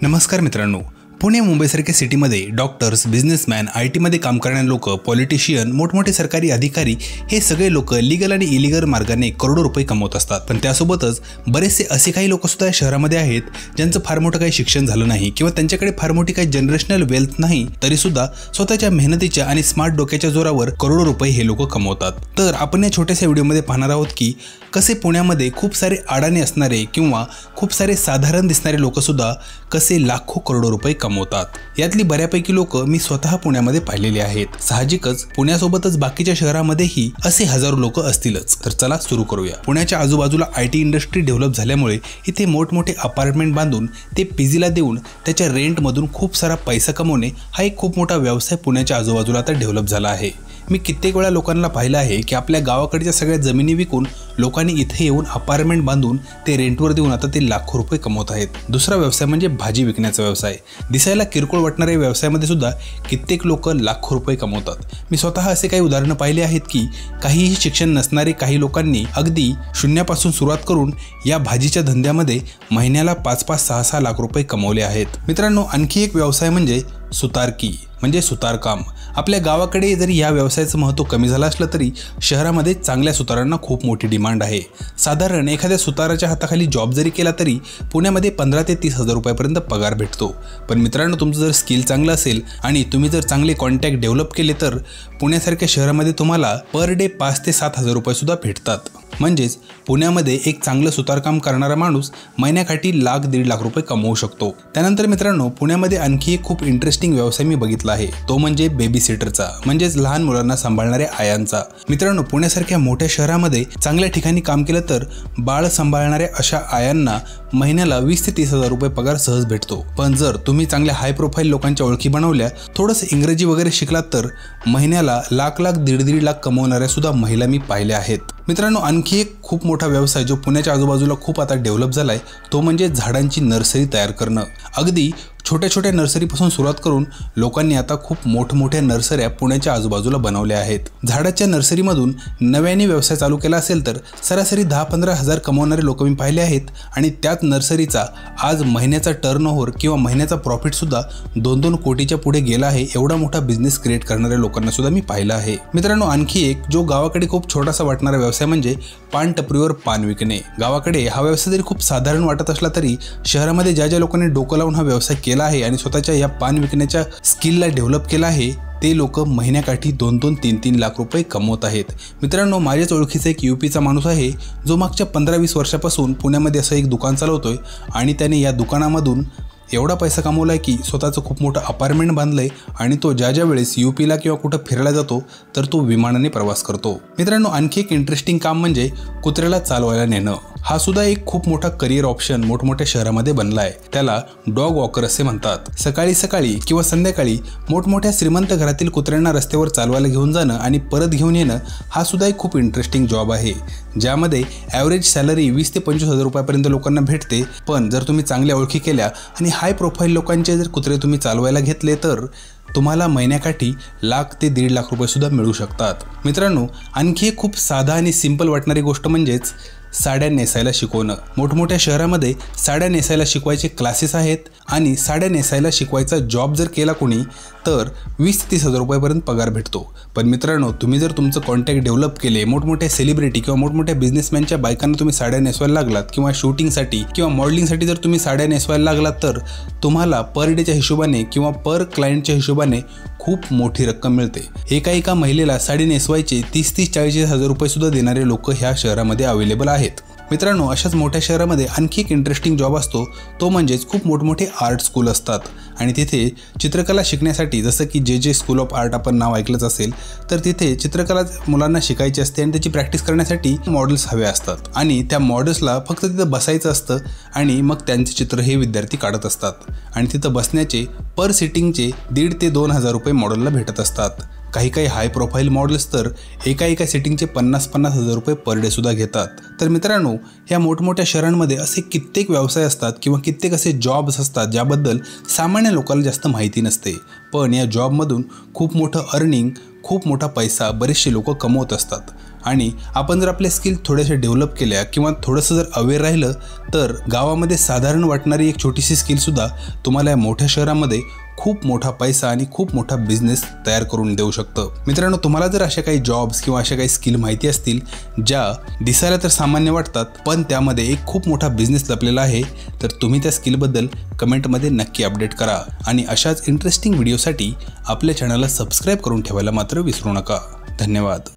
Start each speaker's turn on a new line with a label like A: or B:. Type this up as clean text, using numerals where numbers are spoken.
A: नमस्कार मित्रांनो, पुणे मुंबईसारख्या सिटीमध्ये डॉक्टर्स, बिझनेसमॅन, IT मध्ये काम करणारे लोक, पॉलिटिशियन, मोठमोठे सरकारी अधिकारी हे सगळे लोक लीगल आणि इलिगल मार्गाने करोडो रुपये कमवत असतात। पण त्यासोबतच बरेचसे असे काही लोक सुद्धा शहरामध्ये आहेत ज्यांचं फार मोठं काही शिक्षण झालं नाही किंवा त्यांच्याकडे फार मोठी काही जनरेशनल वेल्थ नाही, तरी सुद्धा स्वतःच्या मेहनतीच्या आणि स्मार्ट डोक्याच्या जोरावर करोडो रुपये हे लोक कमवतात। तर आपण या छोट्याशा व्हिडिओमध्ये पाहणार आहोत की कसे पुण्यामध्ये खूप सारे अडाणी असणारे किंवा खूप सारे साधारण दिसणारे लोक सुद्धा कसे लाखो करोडो रुपये कमवतात। यातली बऱ्यापैकी लोक मी स्वतः पुण्यामध्ये पाहिलेली आहेत। साहजिकच पुण्यासोबतच बाकीच्या शहरांमध्येही असे हजारो लोक असतीलच। तर चला सुरू करूया। पुण्याच्या आजूबाजूला IT इंडस्ट्री डेव्हलप झाल्यामुळे इथे मोठमोठे अपार्टमेंट बांधून ते पीजीला देऊन त्याच्या रेंटमधून खूप सारा पैसा कमवणे हा एक खूप मोठा व्यवसाय पुण्याच्या आजूबाजूला आता डेव्हलप झाला आहे। मी कित्येक वेळा लोकांना पाहिलं आहे की आपल्या गावाकडच्या सगळ्या जमिनी विकून लोकांनी इथे येऊन अपार्टमेंट बांधून ते रेंटवर देऊन आता ते लाखो रुपये कमवत आहेत। दुसरा व्यवसाय म्हणजे भाजी विकण्याचा व्यवसाय। दिसायला किरकोळ वाटणाऱ्या व्यवसायामध्ये सुद्धा कित्येक लोक लाखो रुपये कमवतात। मी स्वतः असे काही उदाहरणं पाहिले आहेत की काहीही शिक्षण नसणारे काही लोकांनी अगदी शून्यापासून सुरुवात करून या भाजीच्या धंद्यामध्ये महिन्याला 5-5, 6-6 लाख रुपये कमवले आहेत। मित्रांनो, आणखी एक व्यवसाय म्हणजे सुतारकी म्हणजे सुतारकाम। आपल्या गावाकडे जरी या व्यवसायाचं महत्त्व कमी झालं असलं तरी शहरामध्ये चांगल्या सुतारांना खूप मोठी डिमांड आहे। साधारण एखाद्या सुताराच्या हाताखाली जॉब जरी केला तरी पुण्यामध्ये 15 ते 30 हजार रुपयापर्यंत पगार भेटतो। पण मित्रांनो, तुमचं जर स्किल चांगलं असेल आणि तुम्ही जर चांगले कॉन्टॅक्ट डेव्हलप केले तर पुण्यासारख्या शहरामध्ये तुम्हाला पर डे 5 ते 7 हजार रुपये सुद्धा भेटतात। म्हणजेच पुण्यामध्ये एक चांगलं सुतारकाम करणारा माणूस महिन्याकाठी 1-1.5 लाख रुपये कमवू शकतो। त्यानंतर मित्रांनो, पुण्यामध्ये आणखी एक खूप इंटरेस्टिंग व्यवसाय मी बघितला आहे, तो म्हणजे बेबी सिटरचा म्हणजेच लहान मुलांना सांभाळणाऱ्या आयांचा। मित्रांनो, पुण्यासारख्या मोठ्या शहरामध्ये चांगल्या ठिकाणी काम केलं तर बाळ सांभाळणाऱ्या अशा आयांना महिन्याला 20 ते 30 हजार रुपये पगार सहज भेटतो। पण जर तुम्ही चांगल्या हाय प्रोफाईल लोकांच्या ओळखी बनवल्या, थोडंसं इंग्रजी वगैरे शिकलात तर महिन्याला लाख, 1.5 लाख कमवणाऱ्या सुद्धा महिला मी पाहिल्या आहेत। मित्रांनो, आणखी एक खूप मोठा व्यवसाय जो पुण्याच्या आजूबाजूला खूप आता डेव्हलप झालाय तो म्हणजे झाडांची नर्सरी तयार करणं। अगदी छोट्या छोट्या नर्सरीपासून सुरुवात करून लोकांनी आता खूप मोठमोठ्या नर्सऱ्या पुण्याच्या आजूबाजूला बनवल्या आहेत। झाडाच्या नर्सरीमधून नव्याने व्यवसाय चालू केला असेल तर सरासरी 10-15 हजार कमवणारे लोक मी पाहिले आहेत आणि त्याच नर्सरीचा आज महिन्याचा टर्नओव्हर किंवा महिन्याचा प्रॉफिट सुद्धा 2-2 कोटीच्या पुढे गेला आहे। एवढा मोठा बिझनेस क्रिएट करणाऱ्या लोकांना सुद्धा मी पाहिलं आहे। मित्रांनो, आणखी एक जो गावाकडे खूप छोटासा वाटणारा व्यवसाय म्हणजे पान टपरीवर पान विकणे। गावाकडे हा व्यवसाय जरी खूप साधारण वाटत असला तरी शहरामध्ये ज्या लोकांनी डोकं लावून हा व्यवसाय केला आहे आणि स्वतःच्या या पान विकण्याच्या स्किलला डेव्हलप केला आहे ते लोक महिन्याकाठी 2-2, 3-3 लाख रुपये कमवत आहेत। मित्रांनो, माझ्याच ओळखीचा एक UPचा माणूस आहे जो मागच्या 15-20 वर्षापासून पुण्यामध्ये असं एक दुकान चालवतोय आणि त्याने या दुकानामधून एवढा पैसा कमवलाय की स्वतःचं खूप मोठं अपार्टमेंट बांधलंय आणि तो ज्या वेळेस UPला किंवा कुठं फिरायला जातो तर तो विमानाने प्रवास करतो। मित्रांनो, आणखी एक इंटरेस्टिंग काम म्हणजे कुत्र्याला चालवायला नेणं। हा सुद्धा एक खूप मोठा करिअर ऑप्शन मोठमोठ्या शहरामध्ये बनलाय। त्याला डॉग वॉकर असे म्हणतात। सकाळी किंवा संध्याकाळी मोठमोठ्या श्रीमंत घरातील कुत्र्यांना रस्त्यावर चालवायला घेऊन जाणं आणि परत घेऊन येणं हा सुद्धा एक खूप इंटरेस्टिंग जॉब आहे, ज्यामध्ये ॲव्हरेज सॅलरी 20 ते 25 हजार रुपयापर्यंत लोकांना भेटते। पण जर तुम्ही चांगल्या ओळखी केल्या आणि हाय प्रोफाईल लोकांचे जर कुत्रे तुम्ही चालवायला घेतले तर तुम्हाला महिन्याकाठी 1 ते 1.5 लाख रुपये सुद्धा मिळू शकतात। मित्रांनो, आणखी एक खूप साधा आणि सिंपल वाटणारी गोष्ट म्हणजेच साड्या नेसायला शिकवणं। मोठमोठ्या शहरामध्ये साड्या नेसायला शिकवायचे क्लासेस आहेत आणि साड्या नेसायला शिकवायचा जॉब जर केला कोणी तर 20 ते 30 हजार रुपयापर्यंत पगार भेटतो। पण मित्रांनो, तुम्ही जर तुमचं कॉन्टॅक्ट डेव्हलप केले, मोठमोठ्या सेलिब्रिटी किंवा मोठमोठ्या बिझनेसमॅनच्या बायकांना तुम्ही साड्या नेसवायला लागलात किंवा शूटिंगसाठी किंवा मॉडेलिंगसाठी जर तुम्ही साड्या नेसवायला लागलात तर तुम्हाला पर डेच्या हिशोबाने किंवा पर क्लायंटच्या हिशोबाने खूप मोठी रक्कम मिळते। एका महिलेला साडी नेसवायचे 30-40 हजार रुपये सुद्धा देणारे लोक ह्या शहरामध्ये अवेलेबल आहेत। मित्रांनो, अशाच मोठ्या शहरामध्ये आणखी एक इंटरेस्टिंग जॉब असतो तो म्हणजेच खूप मोठमोठे आर्ट स्कूल असतात आणि तिथे चित्रकला शिकण्यासाठी, जसं की JJ स्कूल ऑफ आर्ट आपण नाव ऐकलंच असेल, तर तिथे चित्रकला मुलांना शिकायची असते आणि त्याची प्रॅक्टिस करण्यासाठी मॉडेल्स हवे असतात आणि त्या मॉडेल्सला फक्त तिथं बसायचं असतं आणि मग त्यांचे चित्र हे विद्यार्थी काढत असतात आणि तिथं बसण्याचे पर सिटिंगचे 1.5 ते 2 हजार रुपये मॉडेलला भेटत असतात। काही हाय प्रोफाईल मॉडेल्स तर एका सिटिंगचे 50-50 हजार रुपये पर डे सुद्धा घेतात। तर मित्रांनो, ह्या मोठमोठ्या शहरांमध्ये असे कित्येक व्यवसाय असतात किंवा कित्येक असे जॉब्स असतात ज्याबद्दल सामान्य लोकांना जास्त माहिती नसते, पण या जॉबमधून खूप मोठं अर्निंग, खूप मोठा पैसा बरेचसे लोक कमवत असतात। आणि आपण जर आपले स्किल थोडेसे डेव्हलप केल्या किंवा थोडंसं जर अवेअर राहिलं तर गावामध्ये साधारण वाटणारी एक छोटीशी स्किलसुद्धा तुम्हाला या मोठ्या शहरामध्ये खूप मोठा पैसा आणि खूप मोठा बिझनेस तयार करून देऊ शकतं. मित्रांनो, तुम्हाला जर अशा काही जॉब्स किंवा अशा काही स्किल माहिती असतील ज्या दिसायला तर सामान्य वाटतात पण त्यामध्ये एक खूप मोठा बिझनेस लपलेला आहे, तर तुम्ही त्या स्किलबद्दल कमेंटमध्ये नक्की अपडेट करा. आणि अशाच इंटरेस्टिंग व्हिडिओसाठी आपल्या चॅनलला सबस्क्राईब करून ठेवायला मात्र विसरू नका. धन्यवाद.